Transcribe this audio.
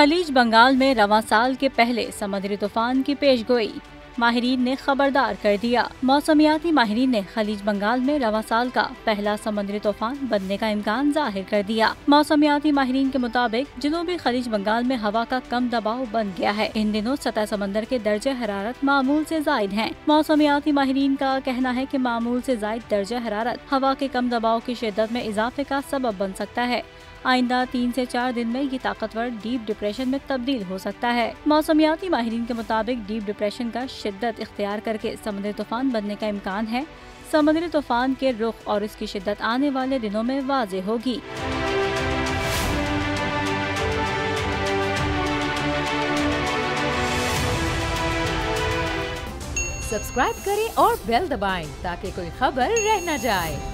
खलीज बंगाल में रवां साल के पहले समुद्री तूफान की पेशगोई, माहिरीन ने खबरदार कर दिया। मौसमियाती माहिरीन ने खलीज बंगाल में रवां साल का पहला समुद्री तूफान बनने का इम्कान जाहिर कर दिया। मौसमियाती माहिरीन के मुताबिक जनूबी खलीज बंगाल में हवा का कम दबाव बन गया है। इन दिनों सतह समंदर के दर्जे हरारत मामूल से जायद हैं। मौसमियाती माहिरीन का कहना है कि मामूल से जायद दर्जे हरारत हवा के कम दबाव की शिद्दत में इजाफे का सबब बन सकता है। आइंदा 3 से 4 दिन में ये ताकतवर डीप डिप्रेशन में तब्दील हो सकता है। मौसमियाती माहिरीन के मुताबिक डीप डिप्रेशन का शिद्दत इख्तियार करके समुद्री तूफान बनने का इम्कान है। समुद्री तूफान के रुख और इसकी शिद्दत आने वाले दिनों में वाज़ेह होगी। सब्सक्राइब करें और बेल दबाएं ताकि कोई खबर रह न जाए।